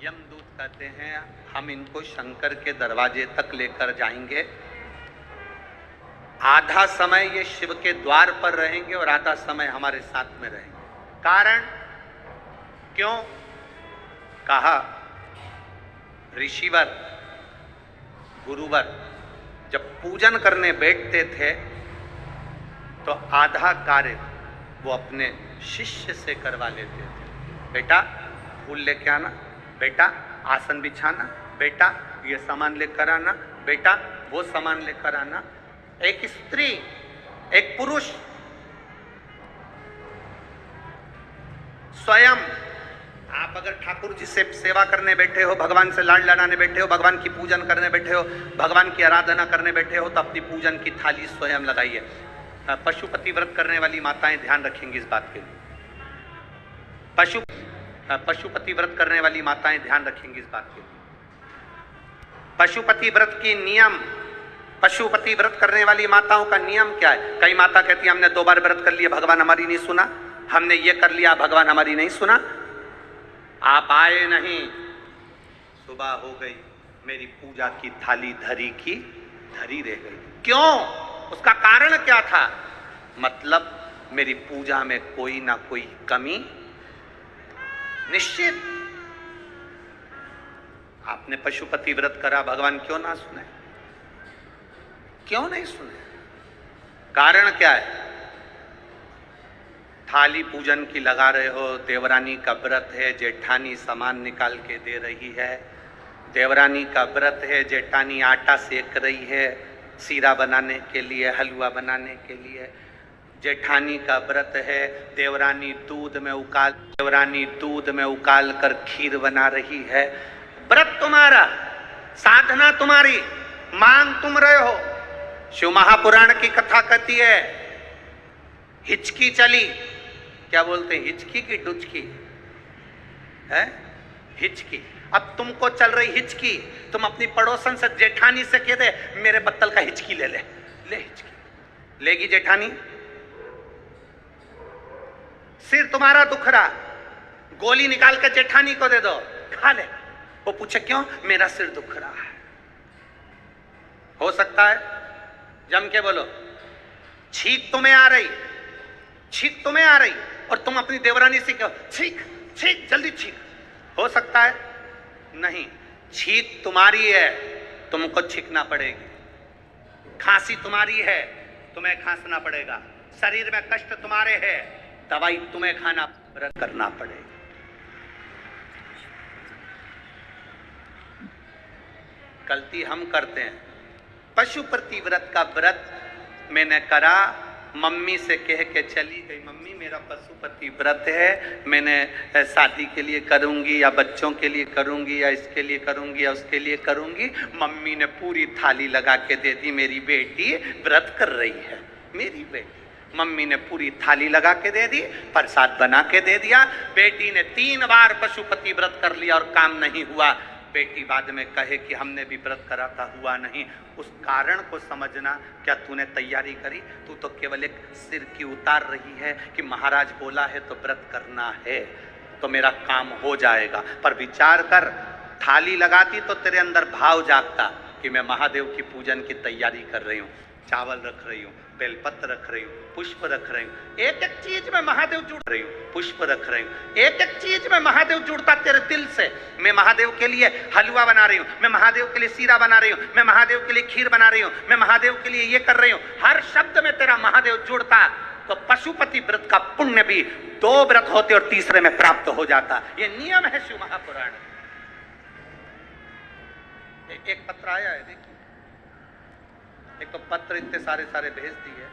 यमदूत कहते हैं हम इनको शंकर के दरवाजे तक लेकर जाएंगे। आधा समय ये शिव के द्वार पर रहेंगे और आधा समय हमारे साथ में रहेंगे। कारण क्यों? कहा ऋषिवर गुरुवर जब पूजन करने बैठते थे तो आधा कार्य वो अपने शिष्य से करवा लेते थे। बेटा फूल लेके आना, बेटा आसन बिछाना, बेटा ये सामान लेकर आना, बेटा वो सामान लेकर आना। एक स्त्री एक पुरुष स्वयं, आप अगर ठाकुर जी से सेवा करने बैठे हो, भगवान से लाड लड़ाने बैठे हो, भगवान की पूजन करने बैठे हो, भगवान की आराधना करने बैठे हो, तो अपनी पूजन की थाली स्वयं लगाइए। पशुपति व्रत करने वाली माताएं ध्यान रखेंगी इस बात के लिए। पशुपति व्रत करने वाली माताएं ध्यान रखेंगी इस बात के लिए। पशुपति व्रत की नियम, पशुपति व्रत करने वाली माताओं का नियम क्या है? कई माता कहती है हमने 2 बार व्रत कर लिया, भगवान हमारी नहीं सुना, हमने ये कर लिया, भगवान हमारी नहीं सुना। आप आए नहीं, सुबह हो गई, मेरी पूजा की थाली धरी की धरी रह गई। क्यों? उसका कारण क्या था? मतलब मेरी पूजा में कोई ना कोई कमी निश्चित। आपने पशुपति व्रत करा, भगवान क्यों ना सुने? क्यों नहीं सुने? कारण क्या है? थाली पूजन की लगा रहे हो, देवरानी का व्रत है, जेठानी सामान निकाल के दे रही है, देवरानी का व्रत है, जेठानी आटा सेक रही है सीरा बनाने के लिए, हलवा बनाने के लिए, जेठानी का व्रत है, देवरानी दूध में उकाल कर खीर बना रही है। व्रत तुम्हारा, साधना तुम्हारी, मांग तुम रहे हो। शिव महापुराण की कथा कहती है हिचकी चली, क्या बोलते हैं, हिचकी की डुचकी है, हिचकी। अब तुमको चल रही हिचकी, तुम अपनी पड़ोसन से जेठानी से कह दे मेरे बत्तल का हिचकी ले हिचकी लेगी जेठानी? सिर तुम्हारा दुख रहा, गोली निकाल कर जेठानी को दे दो, खा ले, वो पूछे क्यों? मेरा सिर दुख रहा है। हो सकता है? जम के बोलो। छींक तुम्हें आ रही, छींक तुम्हें आ रही और तुम अपनी देवरानी से कहो छींक छींक जल्दी छींक। हो सकता है? नहीं। छींक तुम्हारी है, तुमको छींकना पड़ेगी। खांसी तुम्हारी है, तुम्हें खांसना पड़ेगा। शरीर में कष्ट तुम्हारे है, दवाई तुम्हें खाना करना पड़ेगा। गलती हम करते हैं। पशुपति व्रत का व्रत मैंने करा, मम्मी से कह के चली गई, मम्मी मेरा पशुपति व्रत है, मैंने शादी के लिए करूंगी या बच्चों के लिए करूंगी या इसके लिए करूंगी या उसके लिए करूंगी। मम्मी ने पूरी थाली लगा के दे दी, मेरी बेटी व्रत कर रही है, मेरी बेटी। मम्मी ने पूरी थाली लगा के दे दी, प्रसाद बना के दे दिया। बेटी ने 3 बार पशुपति व्रत कर लिया और काम नहीं हुआ। बेटी बाद में कहे कि हमने भी व्रत करा था, हुआ नहीं। उस कारण को समझना। क्या तूने तैयारी करी? तू तो केवल एक सिर की उतार रही है कि महाराज बोला है तो व्रत करना है तो मेरा काम हो जाएगा। पर विचार कर, थाली लगाती तो तेरे अंदर भाव जागता कि मैं महादेव की पूजन की तैयारी कर रही हूँ, चावल रख रही हूँ, बेलपत्र रख रही हूँ, पुष्प रख रही हूँ, एक एक चीज में महादेव जुड़ रही हूँ, पुष्प रख रही हूँ, एक एक चीज में महादेव जुड़ता तेरे दिल से। मैं महादेव के लिए हलवा बना रही हूँ, मैं महादेव के लिए सीरा बना रही हूँ, मैं महादेव के लिए खीर बना रही हूँ, मैं महादेव के लिए ये कर रही हूँ। हर शब्द में तेरा महादेव जुड़ता तो पशुपति व्रत का पुण्य भी 2 व्रत होते और तीसरे में प्राप्त हो जाता। ये नियम है शिव महापुराण। एक पत्र आया है, देखिए, एक तो पत्र इतने सारे भेज दिए।